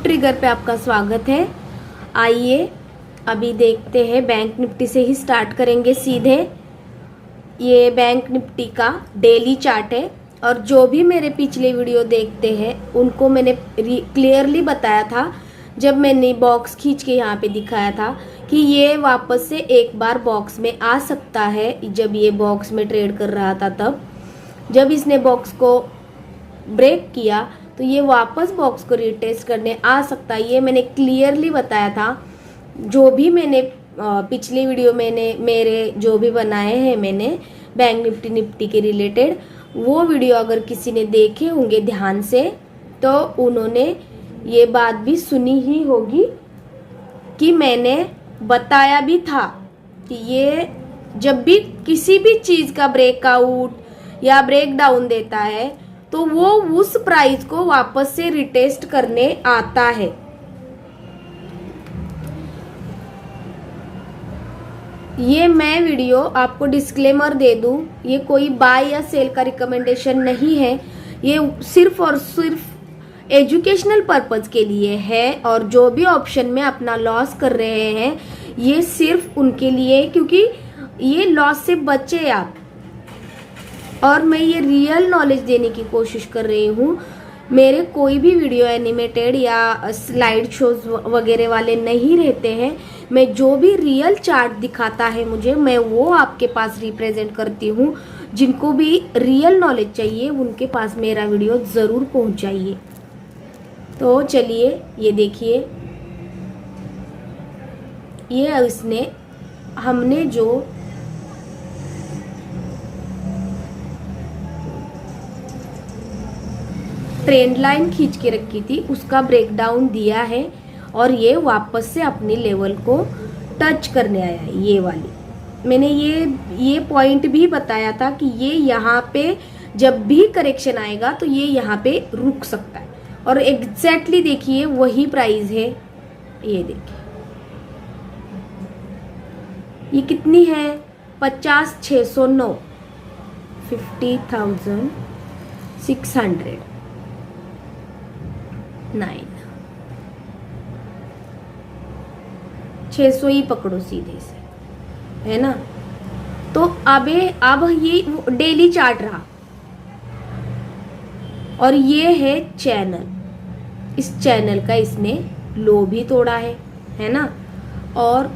Trigger पे आपका स्वागत है। आइए अभी देखते हैं, बैंक निफ्टी से ही स्टार्ट करेंगे सीधे। ये बैंक निफ्टी का डेली चार्ट है और जो भी मेरे पिछले वीडियो देखते हैं उनको मैंने क्लियरली बताया था, जब मैंने बॉक्स खींच के यहाँ पे दिखाया था कि ये वापस से एक बार बॉक्स में आ सकता है। जब ये बॉक्स में ट्रेड कर रहा था तब जब इसने बॉक्स को ब्रेक किया तो ये वापस बॉक्स को रिटेस्ट करने आ सकता है। ये मैंने क्लियरली बताया था। जो भी मैंने पिछले वीडियो मेरे जो भी बनाए हैं मैंने बैंक निफ्टी के रिलेटेड, वो वीडियो अगर किसी ने देखे होंगे ध्यान से तो उन्होंने ये बात भी सुनी ही होगी कि मैंने बताया भी था कि ये जब भी किसी भी चीज़ का ब्रेकआउट या ब्रेक डाउन देता है तो वो उस प्राइस को वापस से रिटेस्ट करने आता है। ये मैं वीडियो आपको डिस्क्लेमर दे दूं, ये कोई बाय या सेल का रिकमेंडेशन नहीं है। ये सिर्फ और सिर्फ एजुकेशनल पर्पज के लिए है और जो भी ऑप्शन में अपना लॉस कर रहे हैं ये सिर्फ उनके लिए, क्योंकि ये लॉस से बचे आप। और मैं ये रियल नॉलेज देने की कोशिश कर रही हूँ। मेरे कोई भी वीडियो एनिमेटेड या स्लाइड शोज वगैरह वाले नहीं रहते हैं। मैं जो भी रियल चार्ट दिखाता है मुझे, मैं वो आपके पास रिप्रेजेंट करती हूँ। जिनको भी रियल नॉलेज चाहिए उनके पास मेरा वीडियो ज़रूर पहुँचाइए। तो चलिए ये देखिए, ये हमने जो ट्रेंड लाइन खींच के रखी थी उसका ब्रेकडाउन दिया है और ये वापस से अपनी लेवल को टच करने आया है। ये वाली मैंने ये पॉइंट भी बताया था कि ये यहाँ पे जब भी करेक्शन आएगा तो ये यहाँ पे रुक सकता है। और एग्जैक्टली देखिए वही प्राइस है। ये देखिए ये कितनी है, 50,609, 50,609, 600 ही पकड़ो सीधे से, है ना। तो अब ये डेली चार्ट रहा और ये है चैनल। इस चैनल का इसने लो भी तोड़ा है ना। और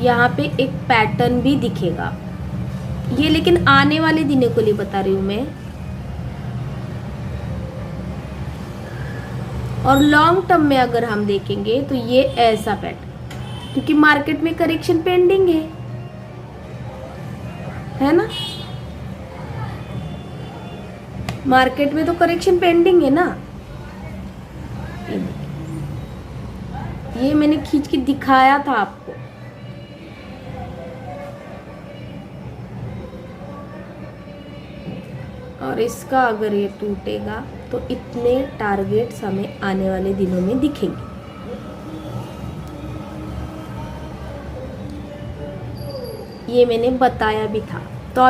यहाँ पे एक पैटर्न भी दिखेगा ये, लेकिन आने वाले दिनों को लिए बता रही हूँ मैं। और लॉन्ग टर्म में अगर हम देखेंगे तो ये ऐसा पैटर्न, क्योंकि मार्केट में करेक्शन पेंडिंग है ना। मार्केट में तो करेक्शन पेंडिंग है ना। ये मैंने खींच के दिखाया था आपको। और इसका अगर ये टूटेगा तो इतने टारगेट्स हमें आने वाले दिनों में दिखेंगे। ये मैंने बताया भी था। तो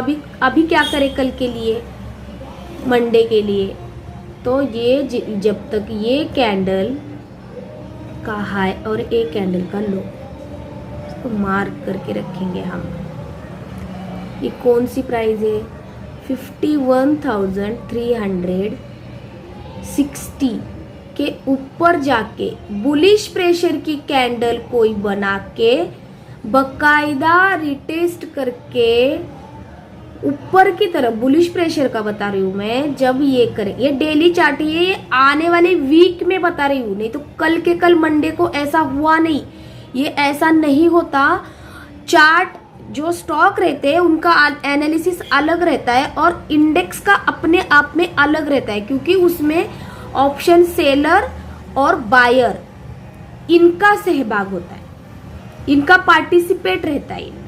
अभी क्या करें कल के लिए, मंडे के लिए। तो ये जब तक ये कैंडल का हाई और एक कैंडल का लो, इसको मार्क करके रखेंगे हम। ये कौन सी प्राइस है, 51,360 के ऊपर जाके बुलिश प्रेशर की कैंडल कोई बना के बकायदा रिटेस्ट करके ऊपर की तरफ, बुलिश प्रेशर का बता रही हूँ मैं। जब ये करे, ये डेली चार्ट, ये आने वाले वीक में बता रही हूँ, नहीं तो कल मंडे को ऐसा हुआ नहीं। ये ऐसा नहीं होता। चार्ट जो स्टॉक रहते हैं उनका एनालिसिस अलग रहता है और इंडेक्स का अपने आप में अलग रहता है, क्योंकि उसमें ऑप्शन सेलर और बायर इनका सहभाग होता है, इनका पार्टिसिपेट रहता है इनमें।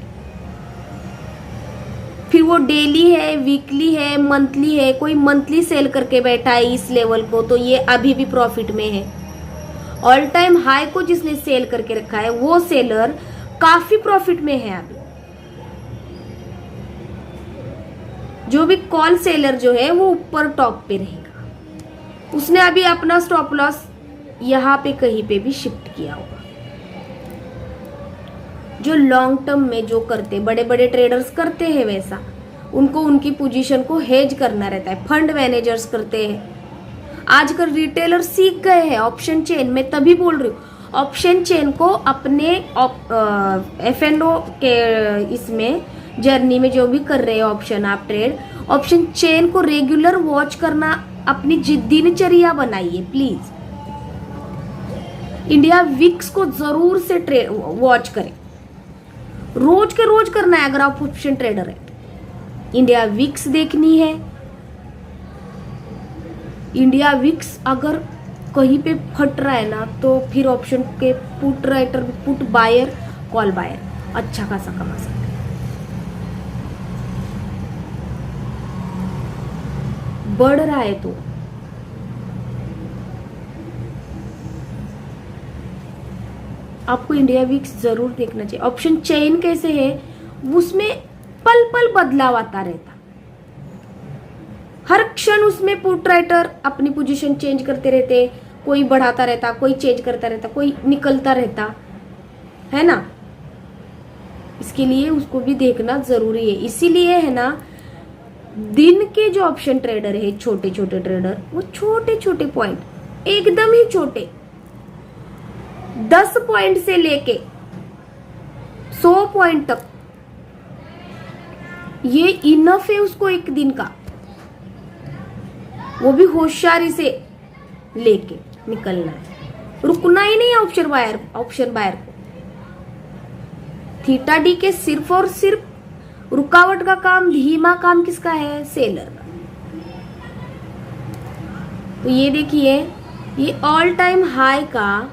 फिर वो डेली है, वीकली है, मंथली है। कोई मंथली सेल करके बैठा है इस लेवल को तो ये अभी भी प्रॉफिट में है। ऑल टाइम हाई को जिसने सेल करके रखा है वो सेलर काफी प्रॉफिट में है अभी। जो भी कॉल सेलर जो है वो ऊपर टॉप पे रहेगा। उसने अभी अपना स्टॉप लॉस यहाँ पे कहीं पे भी शिफ्ट किया होगा। जो लॉन्ग टर्म में जो करते बड़े बड़े ट्रेडर्स करते हैं वैसा उनको उनकी पोजीशन को हेज करना रहता है। फंड मैनेजर्स करते हैं। आजकल रिटेलर सीख गए हैं ऑप्शन चेन में, तभी बोल रही हूँ ऑप्शन चेन को अपने एफएनओ के इसमें जर्नी में जो भी कर रहे हैं ऑप्शन आप ट्रेड, ऑप्शन चेन को रेगुलर वॉच करना अपनी दिनचर्या बनाइए प्लीज। इंडिया विक्स को जरूर से वॉच करें, रोज के रोज करना है अगर आप ऑप्शन ट्रेडर है। इंडिया विक्स देखनी है। इंडिया विक्स अगर कहीं पे फट रहा है ना तो फिर ऑप्शन के put writer, put buyer, call buyer अच्छा खासा कमा सकते हैं। बढ़ रहा है तो आपको इंडिया विक्स जरूर देखना चाहिए। ऑप्शन चेन कैसे है, उसमें पल पल बदलाव आता रहता, हर क्षण उसमें पुट राइटर अपनी पोजीशन चेंज करते रहते, कोई बढ़ाता रहता, कोई चेंज करता रहता, कोई निकलता रहता है ना। इसके लिए उसको भी देखना जरूरी है। इसीलिए है ना, दिन के जो ऑप्शन ट्रेडर है, छोटे छोटे ट्रेडर, वो छोटे छोटे पॉइंट, एकदम ही छोटे 10 पॉइंट से लेके 100 पॉइंट तक, ये इनफ है उसको एक दिन का। वो भी होशियारी से लेके निकलना है, रुकना ही नहीं ऑप्शन बायर को। थीटा डी के सिर्फ और सिर्फ रुकावट का काम, धीमा काम किसका है, सेलर का। तो ये देखिए, ये ऑल टाइम हाई का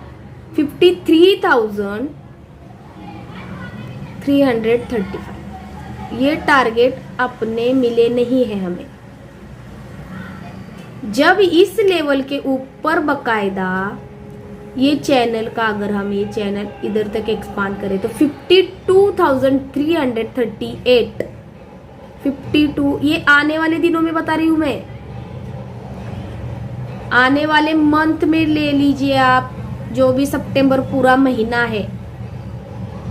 53,335, ये टारगेट अपने मिले नहीं है हमें। जब इस लेवल के ऊपर बकायदा ये चैनल का, अगर हम ये चैनल इधर तक एक्सपांड करें तो 52,338, 52, ये आने वाले दिनों में बता रही हूं मैं, आने वाले मंथ में ले लीजिए आप, जो भी सितंबर पूरा महीना है,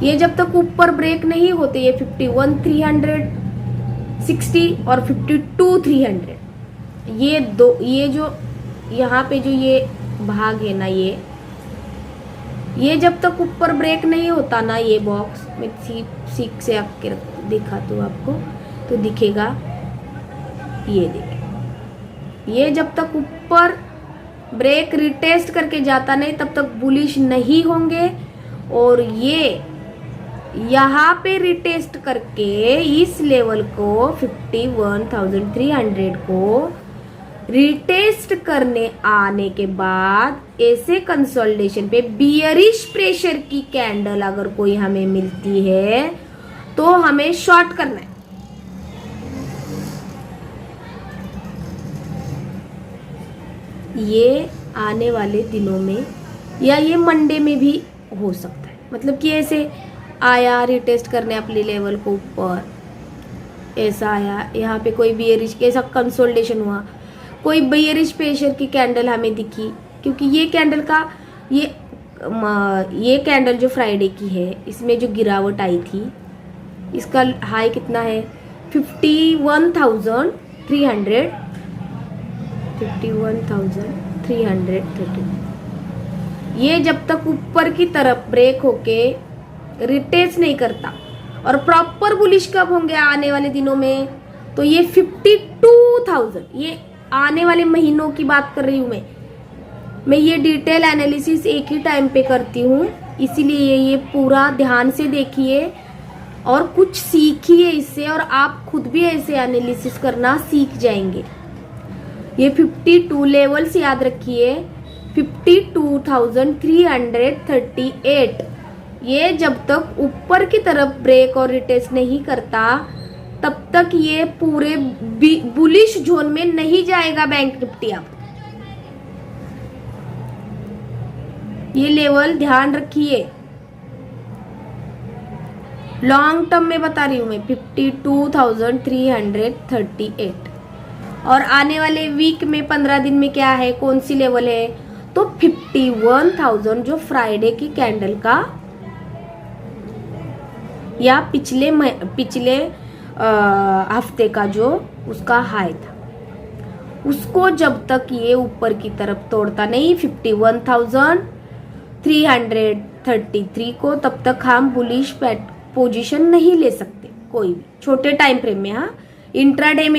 ये जब तक ऊपर ब्रेक नहीं होते, ये 51,360 और 52,300, ये जो यहाँ पे जो ये भाग है ना, ये जब तक ऊपर ब्रेक नहीं होता ना, ये बॉक्स में सीख से आके दिखा तो आपको तो दिखेगा, ये देखिए, ये जब तक ऊपर ब्रेक रिटेस्ट करके जाता नहीं तब तक बुलिश नहीं होंगे। और ये यहाँ पे रिटेस्ट करके इस लेवल को 51,300 को रिटेस्ट करने आने के बाद ऐसे कंसोलिडेशन पे बियरिश प्रेशर की कैंडल अगर कोई हमें मिलती है तो हमें शॉर्ट करना है। ये आने वाले दिनों में या ये मंडे में भी हो सकता है, मतलब कि ऐसे आया रिटेस्ट करने अपने लेवल को ऊपर, ऐसा आया, यहाँ पे कोई बियरिश, ऐसा कंसोलिडेशन हुआ, कोई बियरिश प्रेशर की कैंडल हमें दिखी, क्योंकि ये कैंडल का ये कैंडल जो फ्राइडे की है, इसमें जो गिरावट आई थी, इसका हाई कितना है 51,300, 51,330। ये जब तक ऊपर की तरफ ब्रेक होके रिटेस्ट नहीं करता, और प्रॉपर बुलिश कब होंगे आने वाले दिनों में, तो ये 52,000, ये आने वाले महीनों की बात कर रही हूं मैं ये डिटेल एनालिसिस एक ही टाइम पे करती हूँ, इसीलिए ये पूरा ध्यान से देखिए और कुछ सीखिए इससे, और आप खुद भी ऐसे एनालिसिस करना सीख जाएंगे। ये 52 लेवल्स याद रखिए, 52,338, ये जब तक ऊपर की तरफ ब्रेक और रिटेस्ट नहीं करता तब तक ये पूरे बुलिश जोन में नहीं जाएगा बैंक निफ्टी। आप ये लेवल ध्यान रखिए, लॉन्ग टर्म में बता रही हूं मैं, 52,338। और आने वाले वीक में 15 दिन में क्या है, कौन सी लेवल है, तो 51,000 जो फ्राइडे की कैंडल का या पिछले हफ्ते का जो उसका हाई था, उसको जब तक ये ऊपर की तरफ तोड़ता नहीं 51,333 को, तब तक हम बुलिश पोजीशन नहीं ले सकते कोई भी छोटे टाइम फ्रेम में। हाँ, इंट्राडे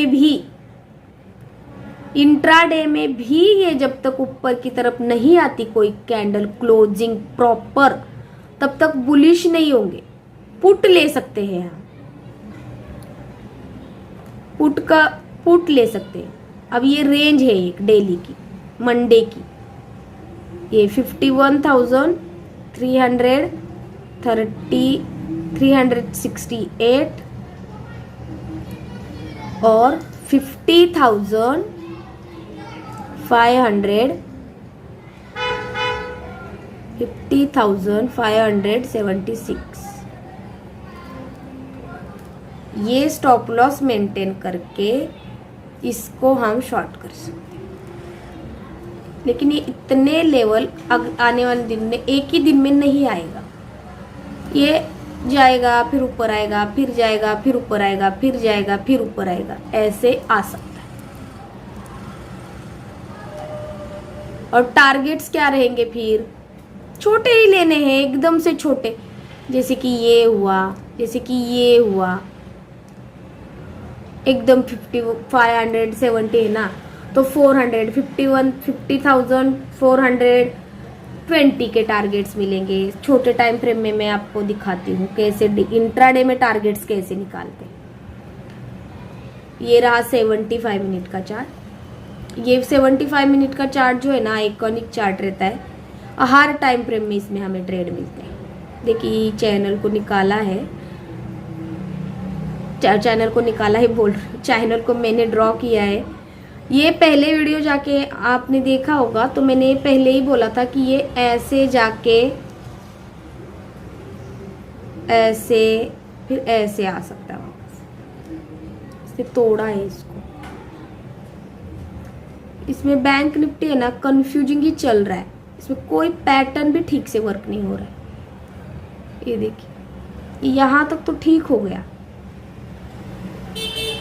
में भी ये जब तक ऊपर की तरफ नहीं आती कोई कैंडल क्लोजिंग प्रॉपर, तब तक बुलिश नहीं होंगे। पुट ले सकते हैं हम, पुट ले सकते हैं। अब ये रेंज है एक डेली की, मंडे की, ये 51,368 और 50,576। ये स्टॉप लॉस मेंटेन करके इसको हम शॉर्ट कर सकते हैं। लेकिन ये इतने लेवल आने वाले दिन में एक ही दिन में नहीं आएगा। ये जाएगा फिर ऊपर आएगा, फिर जाएगा फिर ऊपर आएगा, फिर जाएगा फिर ऊपर आएगा, ऐसे आ सकता है। और टारगेट्स क्या रहेंगे फिर? छोटे ही लेने हैं, एकदम से छोटे, जैसे कि ये हुआ, जैसे कि ये हुआ, एकदम 570 है ना, तो 50,420 के टारगेट्स मिलेंगे। छोटे टाइम फ्रेम में मैं आपको दिखाती हूँ कैसे इंट्राडे में टारगेट्स कैसे निकालते हैं। ये रहा 75 मिनट का चार्ट। ये 75 मिनट का चार्ट जो है ना, आइकॉनिक चार्ट रहता है। हर टाइम फ्रेम में इसमें हमें ट्रेड मिलते हैं। देखिए चैनल को निकाला है, चैनल को मैंने ड्रॉ किया है। ये पहले वीडियो जाके आपने देखा होगा, तो मैंने पहले ही बोला था कि ये ऐसे जाके ऐसे फिर ऐसे आ सकता है वापस। इसने तोड़ा है इसको। इसमें बैंक निफ्टी है ना, कंफ्यूजिंग ही चल रहा है। इसमें कोई पैटर्न भी ठीक से वर्क नहीं हो रहा है। ये देखिए, यहाँ तक तो ठीक हो गया,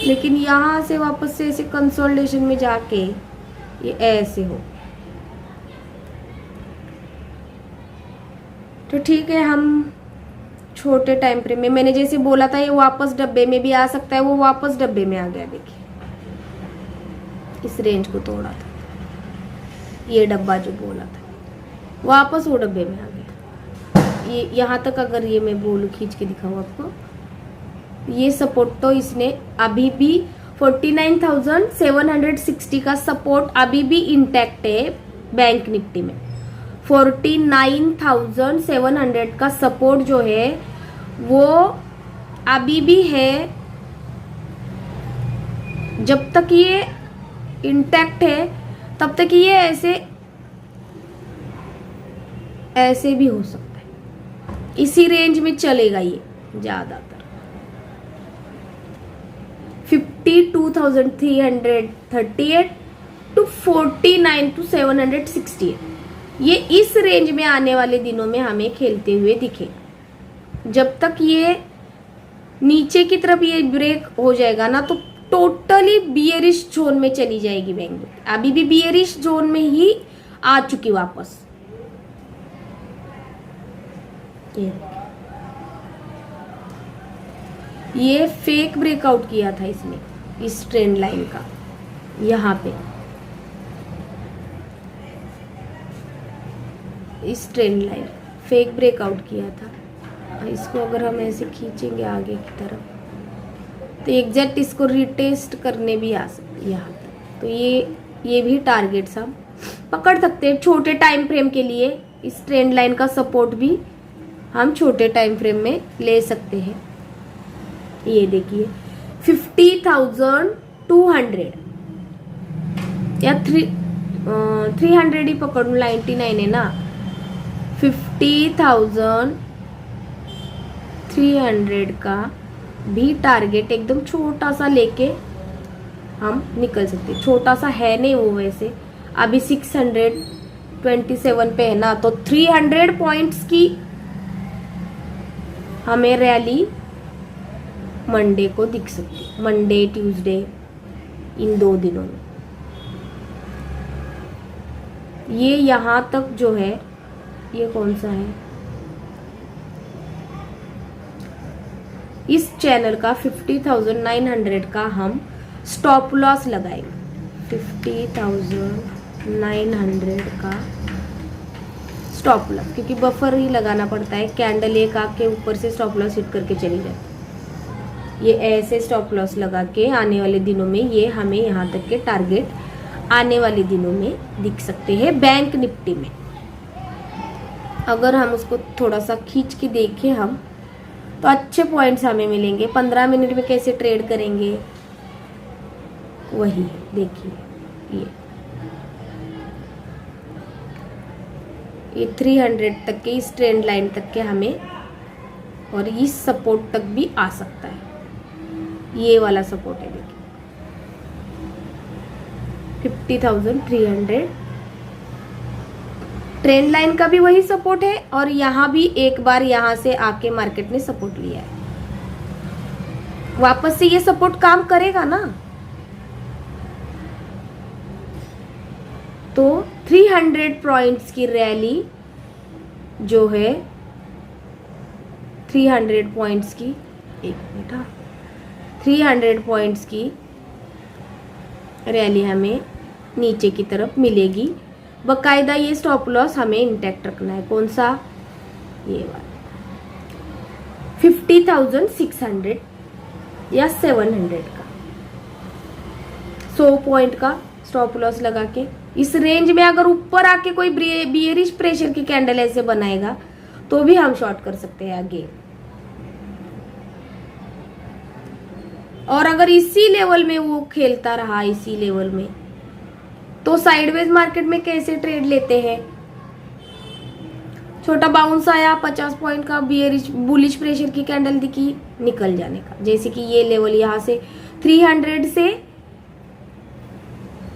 लेकिन यहाँ से वापस से ऐसे कंसोलिडेशन में जाके ये ऐसे हो। तो ठीक है, हम छोटे टाइम फ्रेम में, मैंने जैसे बोला था ये वापस डब्बे में भी आ सकता है, वो वापस डब्बे में आ गया। देखिए इस रेंज को तोड़ा था, ये डब्बा जो बोला था वापस वो डब्बे में आ गया। ये यहाँ तक अगर ये मैं बोलूँ, खींच के दिखाऊँ आपको, ये सपोर्ट तो इसने अभी भी 49,760 का सपोर्ट अभी भी इंटैक्ट है बैंक निफ्टी में। 49,700 का सपोर्ट जो है वो अभी भी है। जब तक ये इंटैक्ट है तब तक ये ऐसे भी हो सकता है। इसी रेंज में चलेगा ये ज्यादातर। 52,338 टू 49,768, ये इस रेंज में आने वाले दिनों में हमें खेलते हुए दिखेगा। जब तक ये नीचे की तरफ ये ब्रेक हो जाएगा ना, तो टोटली बियरिश जोन में चली जाएगी बैंक निफ्टी। अभी भी बियरिश जोन में ही आ चुकी वापस। ये फेक ब्रेकआउट किया था इसने, इस ट्रेंड लाइन का, यहाँ पे इस ट्रेंड लाइन फेक ब्रेकआउट किया था। इसको अगर हम ऐसे खींचेंगे आगे की तरफ, तो एग्जैक्ट इसको रिटेस्ट करने भी आ सकते यहाँ तक। तो ये भी टारगेट्स हम पकड़ सकते हैं छोटे टाइम फ्रेम के लिए। इस ट्रेंड लाइन का सपोर्ट भी हम छोटे टाइम फ्रेम में ले सकते हैं। ये देखिए 50,200 या 300 ही पकड़ू, 99 है ना। 50,300 का भी टारगेट एकदम छोटा सा लेके हम निकल सकते। छोटा सा है नहीं वो, वैसे अभी 600 27 पे है ना, तो 300 पॉइंट्स की हमें रैली मंडे को दिख सकती है, मंडे ट्यूसडे इन 2 दिनों में। ये यहां तक जो है, ये कौन सा है, इस चैनल का 50,900 का हम स्टॉप लॉस लगाएंगे। 50,900 का स्टॉप लॉस, क्योंकि बफर ही लगाना पड़ता है, कैंडल एक आके ऊपर से स्टॉप लॉस हिट करके चली जाती है। ये ऐसे स्टॉप लॉस लगा के आने वाले दिनों में ये हमें यहाँ तक के टारगेट आने वाले दिनों में दिख सकते हैं बैंक निफ्टी में। अगर हम उसको थोड़ा सा खींच के देखें हम, तो अच्छे पॉइंट्स हमें मिलेंगे। 15 मिनट में कैसे ट्रेड करेंगे वही देखिए, ये 300 तक के इस ट्रेंड लाइन तक के हमें, और इस सपोर्ट तक भी आ सकता है। ये वाला सपोर्ट है देखिए 50,300, ट्रेंड लाइन का भी वही सपोर्ट है, और यहां भी एक बार यहां से आके मार्केट ने सपोर्ट लिया है। वापस से ये सपोर्ट काम करेगा ना, तो 300 पॉइंट्स की रैली जो है, 300 पॉइंट्स की, एक मिनट, 300 पॉइंट्स की रैली हमें नीचे की तरफ मिलेगी। बकायदा ये स्टॉप लॉस हमें इंटैक्ट रखना है। कौन सा, ये वाला 50,600 या 700 का 100 पॉइंट का स्टॉप लॉस लगा के इस रेंज में अगर ऊपर आके कोई बियरिश प्रेशर की कैंडल ऐसे बनाएगा तो भी हम शॉर्ट कर सकते हैं आगे। और अगर इसी लेवल में वो खेलता रहा, इसी लेवल में, तो साइडवेज मार्केट में कैसे ट्रेड लेते हैं, छोटा बाउंस आया 50 पॉइंट का, बियरिश बुलिश प्रेशर की कैंडल दिखी, निकल जाने का। जैसे कि ये लेवल यहां से 300 से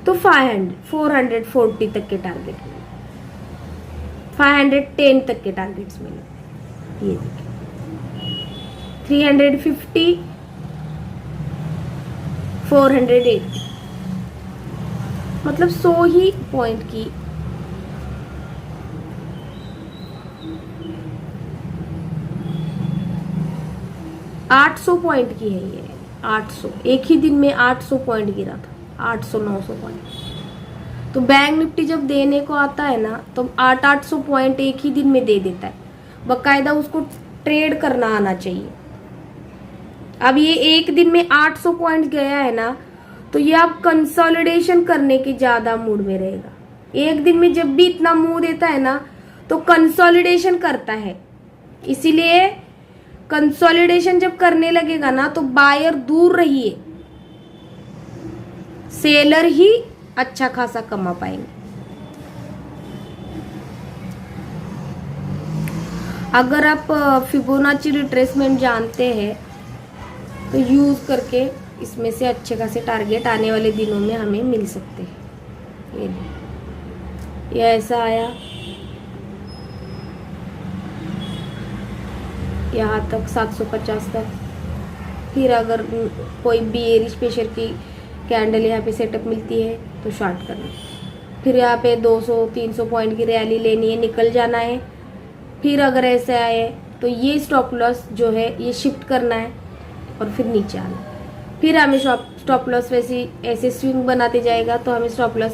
तो 440 तक के टारगेट मिले, 510 तक के टारगेट्स मिले। ये देखिए 350, 480, मतलब 100 ही पॉइंट की $800 पॉइंट की है ये। 800 एक ही दिन में 800 पॉइंट गिरा था, 800-900 पॉइंट। तो बैंक निफ्टी जब देने को आता है ना, तो 800 पॉइंट एक ही दिन में दे देता है। बकायदा उसको ट्रेड करना आना चाहिए। अब ये एक दिन में 800 पॉइंट गया है ना, तो ये आप कंसोलिडेशन करने के ज्यादा मूड में रहेगा। एक दिन में जब भी इतना मूव देता है ना, तो कंसोलिडेशन करता है। इसीलिए कंसोलिडेशन जब करने लगेगा ना, तो बायर दूर रहिए, सेलर ही अच्छा खासा कमा पाएंगे। अगर आप फिबोनाची रिट्रेसमेंट जानते हैं तो यूज करके इसमें से अच्छे खासे टारगेट आने वाले दिनों में हमें मिल सकते हैं। ये ऐसा आया यहाँ तक 750 तक, फिर अगर कोई बियरिश प्रेशर की कैंडल यहाँ पे सेटअप मिलती है तो शॉर्ट करना, फिर यहाँ पे 200-300 पॉइंट की रैली लेनी है, निकल जाना है। फिर अगर ऐसे आए तो ये स्टॉप लॉस जो है ये शिफ्ट करना है और फिर नीचे आना। फिर हमें स्टॉप लॉस वैसे ऐसे स्विंग बनाते जाएगा, तो हमें स्टॉप लॉस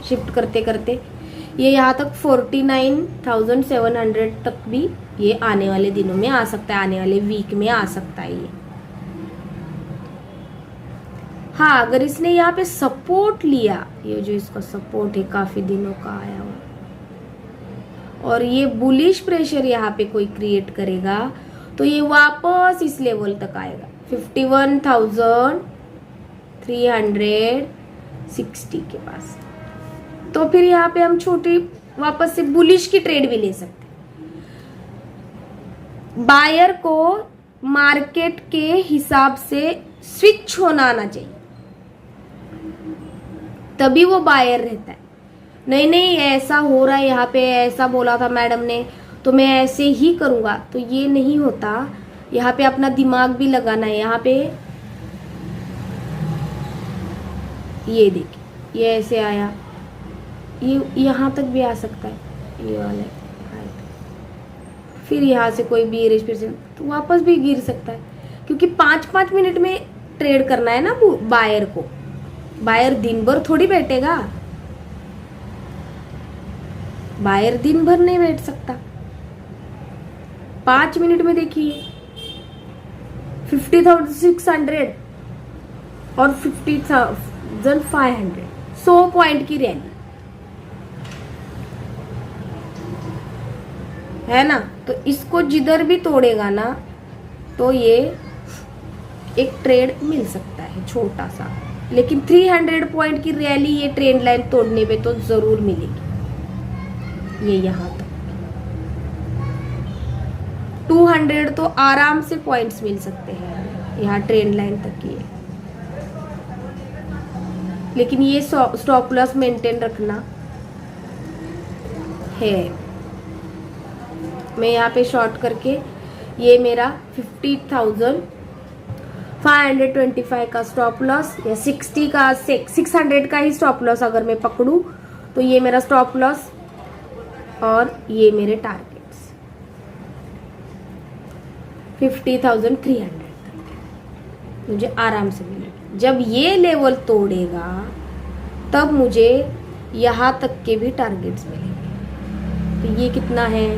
शिफ्ट करते करते ये यहाँ तक 49,700 तक भी ये आने वाले दिनों में आ सकता है, आने वाले वीक में आ सकता है ये। हाँ, अगर इसने यहाँ पे सपोर्ट लिया, ये जो इसका सपोर्ट है काफी दिनों का आया हुआ, और ये बुलिश प्रेशर यहाँ पे कोई क्रिएट करेगा, तो ये वापस इस लेवल तक आएगा 51,360 के पास। तो फिर यहाँ पे हम छोटी वापस से बुलिश की ट्रेड भी ले सकते हैं। बायर को मार्केट के हिसाब से स्विच होना आना चाहिए, तभी वो बायर रहता है। नहीं नहीं, ऐसा हो रहा है यहाँ पे, ऐसा बोला था मैडम ने, तो मैं ऐसे ही करूँगा, तो ये नहीं होता। यहाँ पे अपना दिमाग भी लगाना है। यहाँ पे ये देखिए, ये ऐसे आया, ये यहाँ तक भी आ सकता है, ये वाला फिर यहाँ से कोई भी रेजिस्ट्रेशन तो वापस भी गिर सकता है, क्योंकि 5-5 मिनट में ट्रेड करना है ना बायर को। बायर दिन भर थोड़ी बैठेगा, बायर दिन भर नहीं बैठ सकता। 5 मिनट में देखिए 50,600 और 50,500, 100 पॉइंट की रैली है ना। तो इसको जिधर भी तोड़ेगा ना, तो ये एक ट्रेड मिल सकता है छोटा सा, लेकिन 300 पॉइंट की रैली ये ट्रेंड लाइन तोड़ने पे तो जरूर मिलेगी। ये यहाँ तक 200 तो आराम से पॉइंट्स मिल सकते हैं यहाँ ट्रेंड लाइन तक की है, लेकिन ये स्टॉप लॉस मेंटेन रखना है। मैं यहाँ पे शॉर्ट करके, ये मेरा 50,525 का स्टॉप लॉस या 60 का 600 का ही स्टॉप लॉस अगर मैं पकड़ूं, तो ये मेरा स्टॉप लॉस और ये मेरे टारगेट्स 50,300 मुझे आराम से मिलेगी। जब ये लेवल तोड़ेगा तब मुझे यहाँ तक के भी टारगेट्स मिलेंगे। तो ये कितना है,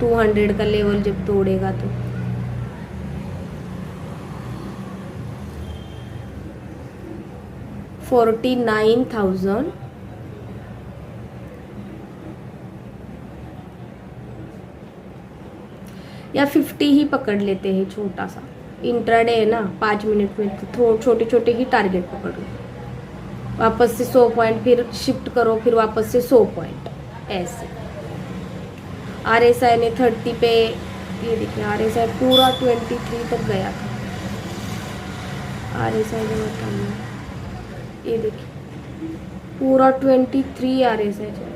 200 का लेवल जब तोड़ेगा तो $49,000 या 50 ही पकड़ लेते हैं, छोटा सा इंट्राडे है ना, 5 मिनट में तो छोटे छोटे ही टारगेट पकड़ लो। वापस से 100 पॉइंट, फिर शिफ्ट करो, फिर वापस से 100 पॉइंट, ऐसे। RSI ने 30 पे, ये देखिए RSI पूरा 23 तक गया था। RSI में बताऊँ, ये देखिए पूरा 23 RSI चला।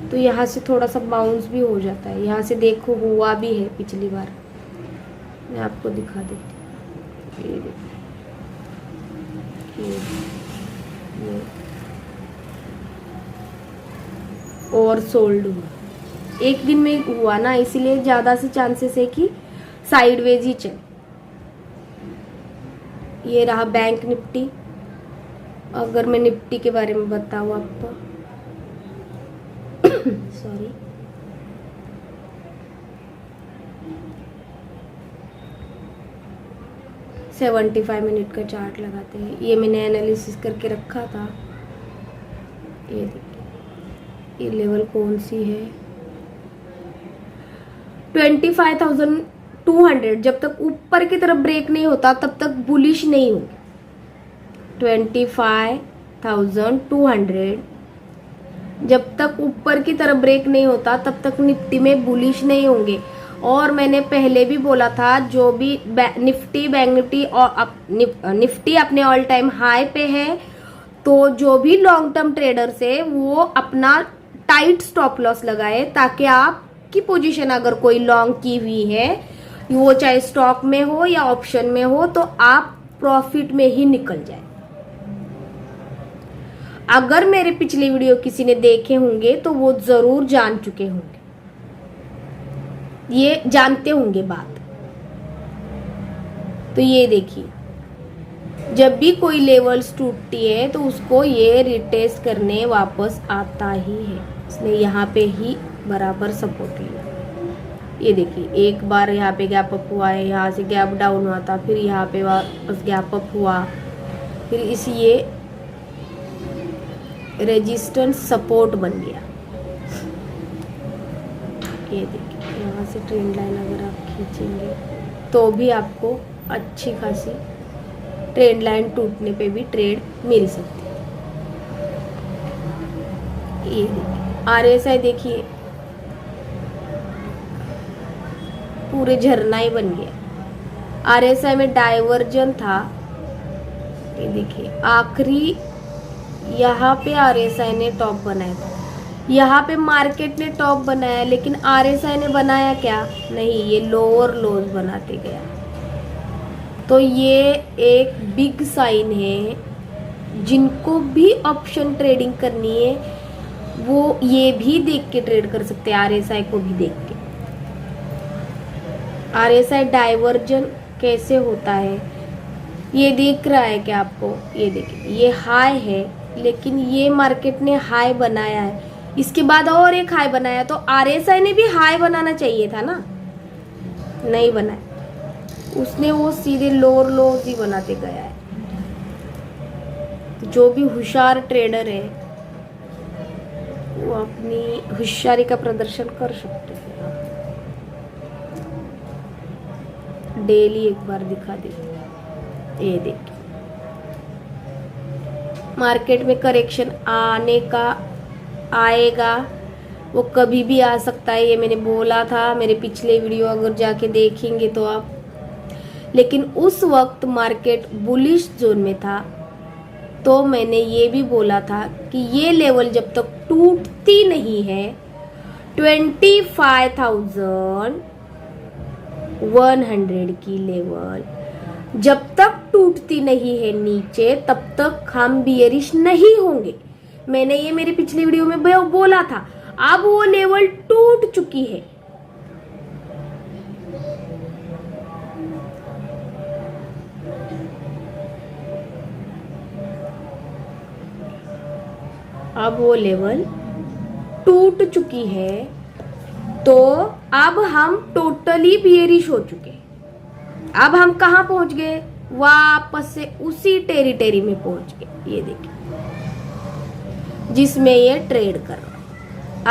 तो यहाँ से थोड़ा सा बाउंस भी हो जाता है। यहाँ से देखो हुआ भी है पिछली बार, मैं आपको दिखा देती हूँ। ये देखिए, ये और सोल्ड हुआ एक दिन में हुआ ना, इसीलिए ज़्यादा से चांसेस है कि साइडवेज ही चले। ये रहा बैंक निफ्टी। अगर मैं निफ्टी के बारे में बताऊँ आपको सॉरी, सेवेंटी 75 मिनट का चार्ट लगाते हैं। ये मैंने एनालिसिस करके रखा था। ये देखिए, ये लेवल कौन सी है, 25,200। जब तक ऊपर की तरफ ब्रेक नहीं होता तब तक बुलिश नहीं होगी। 25,200 जब तक ऊपर की तरफ ब्रेक नहीं होता तब तक निफ्टी में बुलिश नहीं होंगे। और मैंने पहले भी बोला था, जो भी निफ्टी, बैंक निफ्टी और निफ्टी अपने ऑल टाइम हाई पे है, तो जो भी लॉन्ग टर्म ट्रेडर्स है वो अपना टाइट स्टॉप लॉस लगाए, ताकि आपकी पोजीशन अगर कोई लॉन्ग की हुई है, वो चाहे स्टॉक में हो या ऑप्शन में हो, तो आप प्रॉफिट में ही निकल जाए। अगर मेरे पिछले वीडियो किसी ने देखे होंगे तो वो जरूर जान चुके होंगे, ये जानते होंगे बात। तो ये देखिए, जब भी कोई लेवल्स टूटती है तो उसको ये रिटेस्ट करने वापस आता ही है। इसने यहाँ पे ही बराबर सपोर्ट लिया। ये देखिए, एक बार यहाँ पे गैप अप हुआ है, यहाँ से गैप डाउन हुआ था, फिर यहाँ पे वापस गैप अप हुआ, फिर इस ये रेजिस्टेंस सपोर्ट बन गया। ये देखिए, यहाँ से ट्रेंड लाइन अगर आप खींचेंगे तो भी आपको अच्छी खासी ट्रेंड लाइन टूटने पे भी ट्रेड मिल सकती है। ये देखिए, RSI देखिए पूरे झरना ही बन गया। RSI में डाइवर्जन था, ये देखिए आखिरी यहाँ पे RSI ने टॉप बनाया था, यहाँ पे मार्केट ने टॉप बनाया, लेकिन RSI ने बनाया क्या? नहीं, ये लोअर लोज बनाते गया। तो ये एक बिग साइन है। जिनको भी ऑप्शन ट्रेडिंग करनी है वो ये भी देख के ट्रेड कर सकते हैं, RSI को भी देख के। RSI डाइवर्जन कैसे होता है ये दिख रहा है क्या आपको? ये देखिए, ये हाई है, लेकिन ये मार्केट ने हाई बनाया है, इसके बाद और एक हाई बनाया, तो RSI ने भी हाई बनाना चाहिए था ना, नहीं बनाया उसने, वो सीधे लोअर लोज ही बनाते गया है। जो भी होशियार ट्रेडर है वो अपनी होशियारी का प्रदर्शन कर सकते हैं। डेली एक बार दिखा देते हैं, ये देखिए मार्केट में करेक्शन आने का आएगा, वो कभी भी आ सकता है, ये मैंने बोला था मेरे पिछले वीडियो अगर जाके देखेंगे तो आप। लेकिन उस वक्त मार्केट बुलिश जोन में था, तो मैंने ये भी बोला था कि ये लेवल जब तक टूटती नहीं है 25,100 की लेवल जब तक टूटती नहीं है नीचे, तब तक हम बियरिश नहीं होंगे। मैंने ये मेरे पिछले वीडियो में बोला था। अब वो लेवल टूट चुकी है, अब वो लेवल टूट चुकी है, तो अब हम टोटली बियरिश हो चुके। अब हम कहाँ पहुंच गए? वापस से उसी टेरिटरी में पहुंच गए। ये देखिए जिसमें ये ट्रेड कर रहा है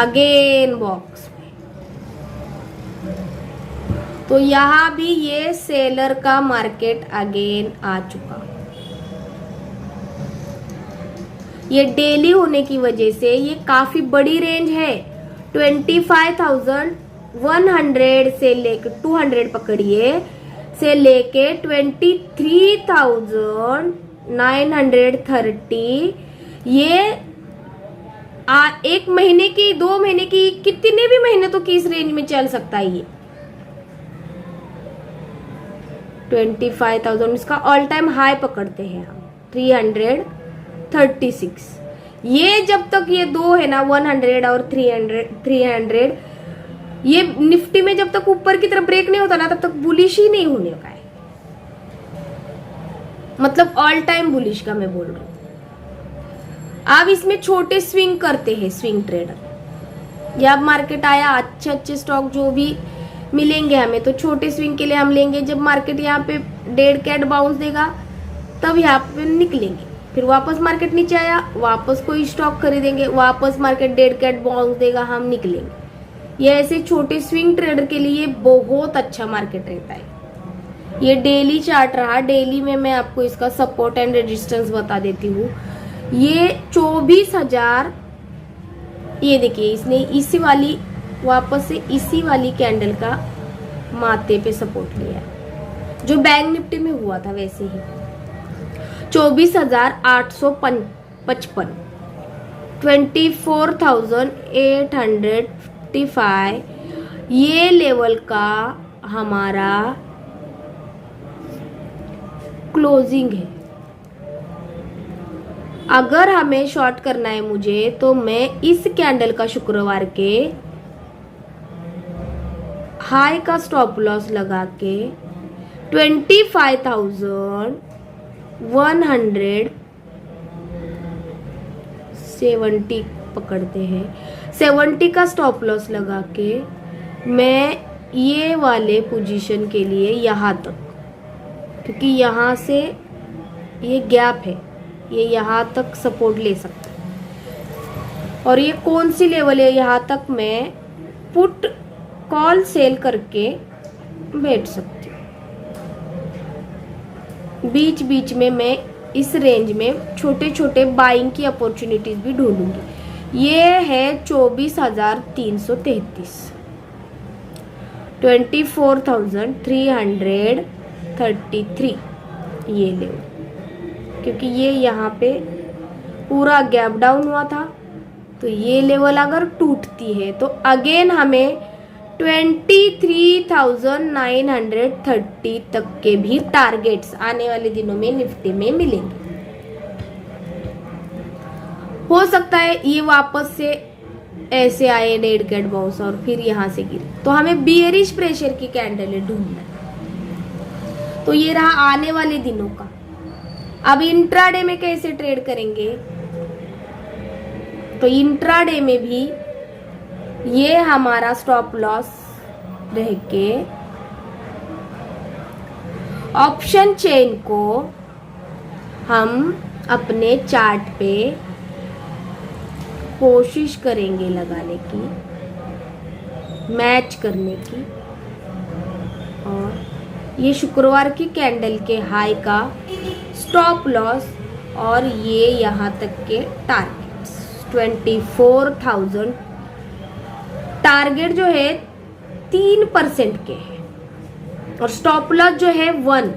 अगेन बॉक्स में। तो यहाँ भी ये सेलर का मार्केट अगेन आ चुका। ये डेली होने की वजह से ये काफी बड़ी रेंज है। 25,100 से लेकर 200 पकड़िए, से लेके 23,930, ये एक महीने की, 2 महीने की, कितने भी महीने तो किस रेंज में चल सकता है ये 25,000। इसका ऑल टाइम हाई पकड़ते हैं हम 336। ये जब तक ये दो है ना 100 और 300, ये निफ्टी में जब तक ऊपर की तरफ ब्रेक नहीं होता ना, तब तक बुलिश ही नहीं होने का है। मतलब ऑल टाइम बुलिश का मैं बोल रही हूं। अब इसमें छोटे स्विंग करते हैं स्विंग ट्रेडर। या मार्केट आया, अच्छे अच्छे स्टॉक जो भी मिलेंगे हमें, तो छोटे स्विंग के लिए हम लेंगे। जब मार्केट यहाँ पे 1.5 कैट बाउंस देगा तब यहाँ पे निकलेंगे। फिर वापस मार्केट नीचे आया, वापस कोई स्टॉक खरीदेंगे, वापस मार्केट 1.5 कैट बाउंस देगा, हम निकलेंगे। ये ऐसे छोटे स्विंग ट्रेडर के लिए बहुत अच्छा मार्केट रहता है। ये डेली चार्ट रहा। डेली में मैं आपको इसका सपोर्ट एंड रेजिस्टेंस बता देती हूँ। ये 24,000, ये देखिए इसने इसी वाली, वापस से इसी वाली कैंडल का माथे पे सपोर्ट लिया, जो बैंक निफ्टी में हुआ था वैसे ही 24,855, 24,855 ये लेवल का हमारा क्लोजिंग है। अगर हमें शॉर्ट करना है मुझे, तो मैं इस कैंडल का शुक्रवार के हाई का स्टॉप लॉस लगा के 25,170 पकड़ते हैं, 70 का स्टॉप लॉस लगा के मैं ये वाले पोजीशन के लिए यहाँ तक, क्योंकि यहाँ से ये गैप है, ये यहाँ तक सपोर्ट ले सकता है। और ये कौन सी लेवल है, यहाँ तक मैं पुट कॉल सेल करके बैठ सकती हूँ। बीच बीच में मैं इस रेंज में छोटे छोटे बाइंग की अपॉर्चुनिटीज भी ढूंढूंगी। ये है 24,333, 24,333 ये लेवल, क्योंकि ये यहाँ पे पूरा गैप डाउन हुआ था, तो ये लेवल अगर टूटती है तो अगेन हमें 23,930 तक के भी टारगेट्स आने वाले दिनों में निफ्टी में मिलेंगे। हो सकता है ये वापस से ऐसे आए डेड कैट बाउंस और फिर यहां से गिरे, तो हमें बियरिश प्रेशर की कैंडल ढूंढना है। तो ये रहा आने वाले दिनों का। अब इंट्राडे में कैसे ट्रेड करेंगे, तो इंट्राडे में भी ये हमारा स्टॉप लॉस रह के ऑप्शन चेन को हम अपने चार्ट पे कोशिश करेंगे लगाने की, मैच करने की, और ये शुक्रवार की कैंडल के हाई का स्टॉप लॉस और ये यहाँ तक के टारगेट्स 24,000 टारगेट जो है 3% के है और स्टॉप लॉस जो है 1,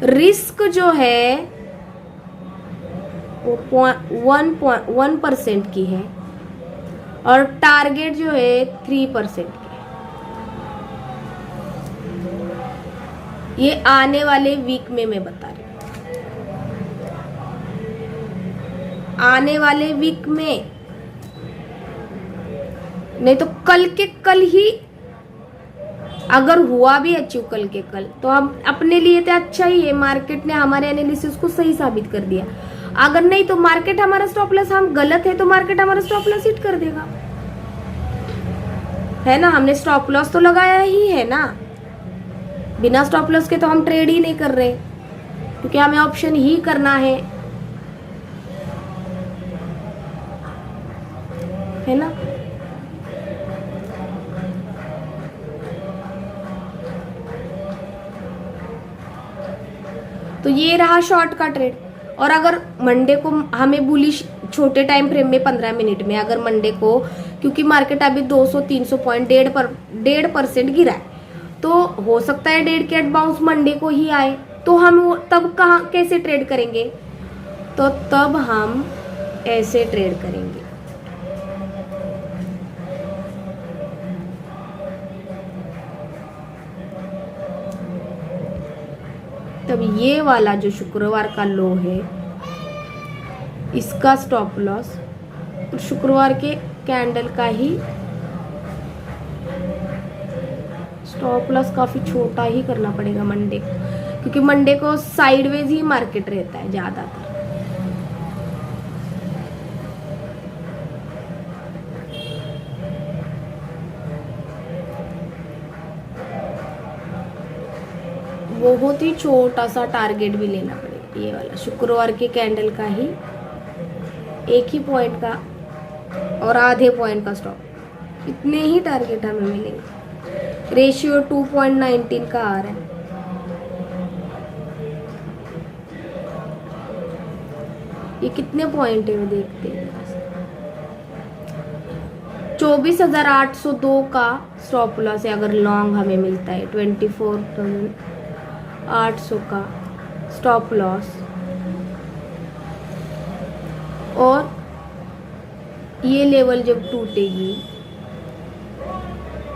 रिस्क जो है वो 1% की है और टारगेट जो है 3% की है। ये आने वाले वीक में मैं बता रही हूँ, आने वाले वीक में, नहीं तो कल के कल ही अगर हुआ भी अचीव कल के कल तो हम अपने लिए तो अच्छा ही है, मार्केट ने हमारे एनालिसिस को सही साबित कर दिया। अगर नहीं तो मार्केट हमारा स्टॉप लॉस, हम गलत है तो मार्केट हमारा स्टॉप लॉस हिट कर देगा, है ना। हमने स्टॉप लॉस तो लगाया ही है ना, बिना स्टॉप लॉस के तो हम ट्रेड ही नहीं कर रहे, क्योंकि हमें ऑप्शन ही करना है ना। तो ये रहा शॉर्ट का ट्रेड। और अगर मंडे को हमें बुलिश छोटे टाइम फ्रेम में 15 मिनट में अगर मंडे को, क्योंकि मार्केट अभी 200-300 पॉइंट 1.5% गिरा है, तो हो सकता है डेड कैट बाउंस मंडे को ही आए, तो हम तब कहाँ कैसे ट्रेड करेंगे, तो तब हम ऐसे ट्रेड करेंगे। तब ये वाला जो शुक्रवार का लो है इसका स्टॉप लॉस और शुक्रवार के कैंडल का ही स्टॉप लॉस काफी छोटा ही करना पड़ेगा मंडे को, क्योंकि मंडे को साइडवेज ही मार्केट रहता है ज्यादातर। बहुत ही छोटा सा टारगेट भी लेना पड़ेगा, ये वाला शुक्रवार के कैंडल का ही 1 ही पॉइंट का और आधे पॉइंट का स्टॉप, इतने ही टारगेट हमें मिलेंगे। रेशियो 2.19 का आ रहा है। ये कितने पॉइंट है वो देखते हैं। 24,802 का स्टॉप लॉस है अगर लॉन्ग हमें मिलता है, 24,800 का स्टॉप लॉस, और ये लेवल जब टूटेगी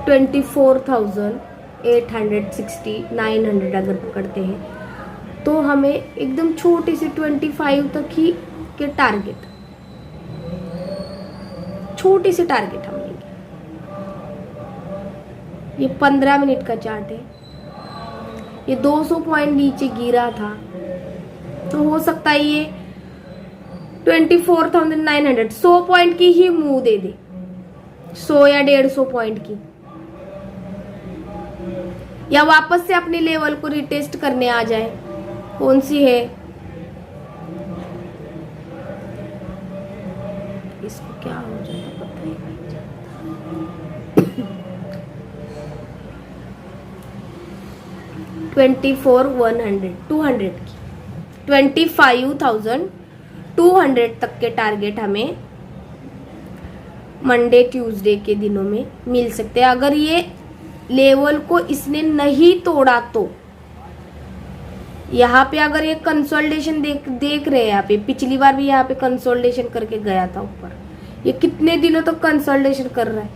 24,860 900 अगर पकड़ते हैं, तो हमें एकदम छोटे से 25 तक ही के टारगेट, छोटे से टारगेट हम लेंगे। ये 15 मिनट का चार्ट है, ये 200 पॉइंट नीचे गिरा था, तो हो सकता है ये 24,900 100 पॉइंट की ही मुंह दे दे, 100 या 150 पॉइंट की, या वापस से अपने लेवल को रिटेस्ट करने आ जाए। कौन सी है, इसको क्या हो जाता पता ही नहीं। 24,100 200 की 25,200 तक के टारगेट हमें मंडे ट्यूसडे के दिनों में मिल सकते हैं। अगर ये लेवल को इसने नहीं तोड़ा तो यहाँ पे अगर ये कंसोलिडेशन देख रहे हैं, यहाँ पे पिछली बार भी यहाँ पे कंसोलिडेशन करके गया था ऊपर। ये कितने दिनों तक कंसोलिडेशन कर रहा है,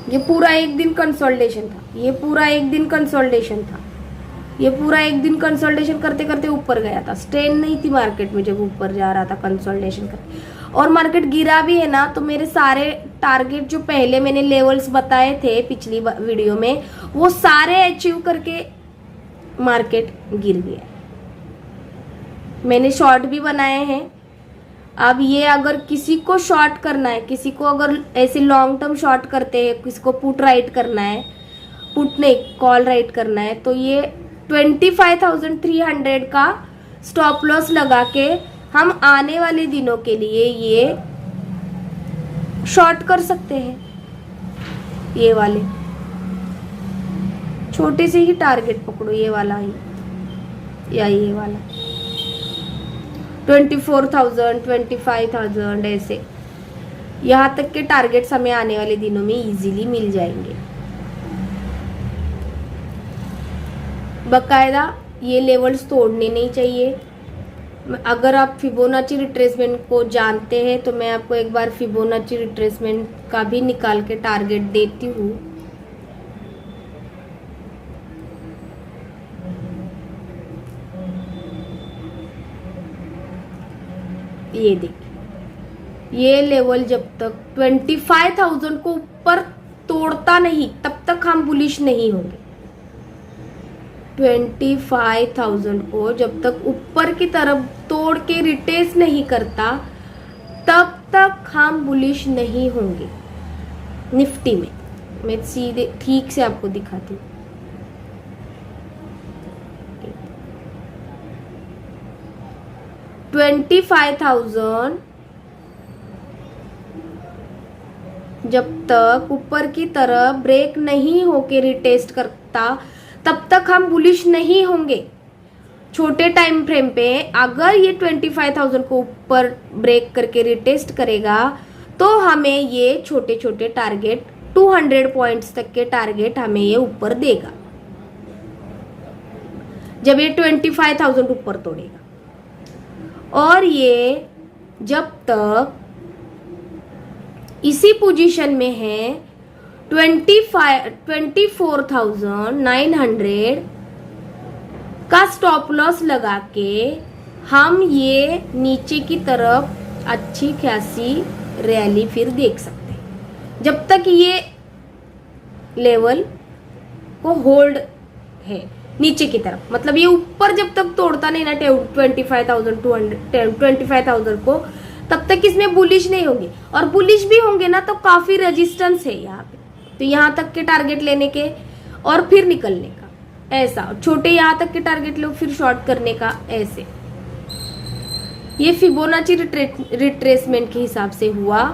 ये पूरा एक दिन कंसोलिडेशन था, ये पूरा एक दिन कंसोलिडेशन था, ये पूरा एक दिन कंसोलिडेशन करते करते ऊपर गया था। स्ट्रेन नहीं थी मार्केट में जब ऊपर जा रहा था कंसोलिडेशन करके, और मार्केट गिरा भी है ना, तो मेरे सारे टारगेट जो पहले मैंने लेवल्स बताए थे पिछली वीडियो में, वो सारे अचीव करके मार्केट गिर गया। मैंने शॉर्ट भी बनाए हैं। अब ये अगर किसी को शॉर्ट करना है, किसी को अगर ऐसे लॉन्ग टर्म शॉर्ट करते हैं, किसी को पुट राइट करना है, पुट नहीं कॉल राइट करना है, तो ये 25,300 का स्टॉप लॉस लगा के हम आने वाले दिनों के लिए ये शॉर्ट कर सकते हैं। ये वाले छोटे से ही टारगेट पकड़ो, ये वाला ही या ये वाला 24,000, 25,000 ऐसे, यहाँ तक के टारगेट्स हमें आने वाले दिनों में इजीली मिल जाएंगे। बकायदा ये लेवल्स तोड़ने नहीं चाहिए। अगर आप फिबोनाची रिट्रेसमेंट को जानते हैं तो मैं आपको एक बार फिबोनाची रिट्रेसमेंट का भी निकाल के टारगेट देती हूँ। ये देखिए, ये लेवल जब तक 25,000 को ऊपर तोड़ता नहीं तब तक हम बुलिश नहीं होंगे। 25,000 को जब तक ऊपर की तरफ तोड़ के रिटेस्ट नहीं करता तब तक हम बुलिश नहीं होंगे। निफ्टी में मैं सीधे ठीक से आपको दिखाती हूँ। $25,000 जब तक ऊपर की तरफ ब्रेक नहीं होके रिटेस्ट करता तब तक हम बुलिश नहीं होंगे। छोटे टाइम फ्रेम पे अगर ये 25,000 को ऊपर ब्रेक करके रिटेस्ट करेगा तो हमें ये छोटे छोटे टारगेट 200 पॉइंट्स तक के टारगेट हमें ये ऊपर देगा जब ये 25,000 ऊपर तोड़ेगा। और ये जब तक इसी पोजीशन में है 24,900 का स्टॉप लॉस लगा के हम ये नीचे की तरफ अच्छी खासी रैली फिर देख सकते हैं जब तक ये लेवल को होल्ड है नीचे की तरफ। मतलब ये ऊपर जब तक तोड़ता नहीं ना 25,000 को, तब तक इसमें बुलिश नहीं होंगे। और बुलिश भी होंगे ना तो काफी रेजिस्टेंस है यहाँ पे, तो यहाँ तक के टारगेट लेने के और फिर निकलने का, ऐसा छोटे यहाँ तक के टारगेट लो फिर शॉर्ट करने का, ऐसे। ये फिबोनाची रिट्रेसमेंट के हिसाब से हुआ।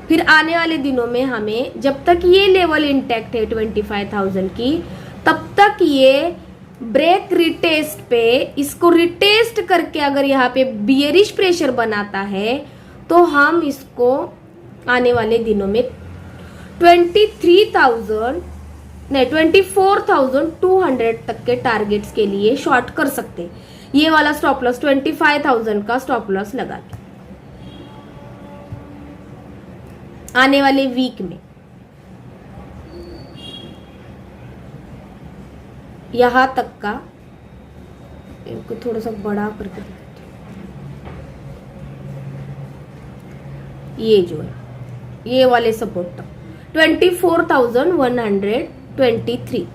फिर आने वाले दिनों में हमें जब तक ये लेवल इंटैक्ट है 25,000 की, तब तक ये ब्रेक रिटेस्ट पे इसको रिटेस्ट करके अगर यहाँ पे बियरिश प्रेशर बनाता है तो हम इसको आने वाले दिनों में 24,200 तक के टारगेट्स के लिए शॉर्ट कर सकते हैं। ये वाला स्टॉप लॉस 25,000 का स्टॉप लॉस लगा के आने वाले वीक में। यहां तक का इनको थोड़ा सा बड़ा करके दिखाती हूं। ये जो है ये वाले सपोर्ट तक 24,123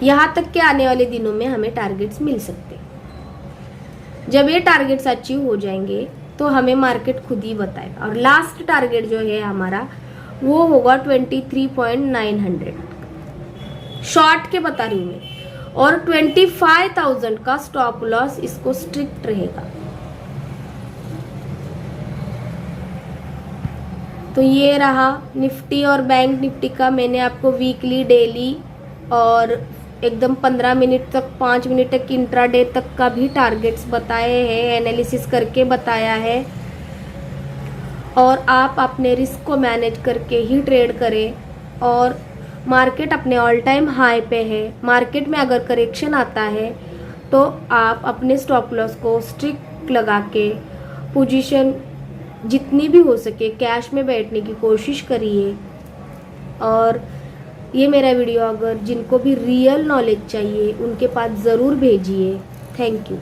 यहां तक के आने वाले दिनों में हमें टारगेट्स मिल सकते हैं। जब ये टारगेट्स अचीव हो जाएंगे तो हमें मार्केट खुद ही बताएगा। और लास्ट टारगेट जो है हमारा वो होगा 23,900 शॉर्ट के बता रही हूं मैं, और 25,000 का स्टॉप लॉस इसको स्ट्रिक्ट रहेगा। तो ये रहा निफ्टी और बैंक निफ्टी का। मैंने आपको वीकली, डेली और एकदम 15 मिनट तक, 5 मिनट तक, इंट्राडे तक का भी टारगेट्स बताए हैं, एनालिसिस करके बताया है। और आप अपने रिस्क को मैनेज करके ही ट्रेड करें और मार्केट अपने ऑल टाइम हाई पे है। मार्केट में अगर करेक्शन आता है तो आप अपने स्टॉप लॉस को स्ट्रिक्ट लगा के पोजीशन जितनी भी हो सके कैश में बैठने की कोशिश करिए। और ये मेरा वीडियो अगर जिनको भी रियल नॉलेज चाहिए उनके पास ज़रूर भेजिए। Thank you.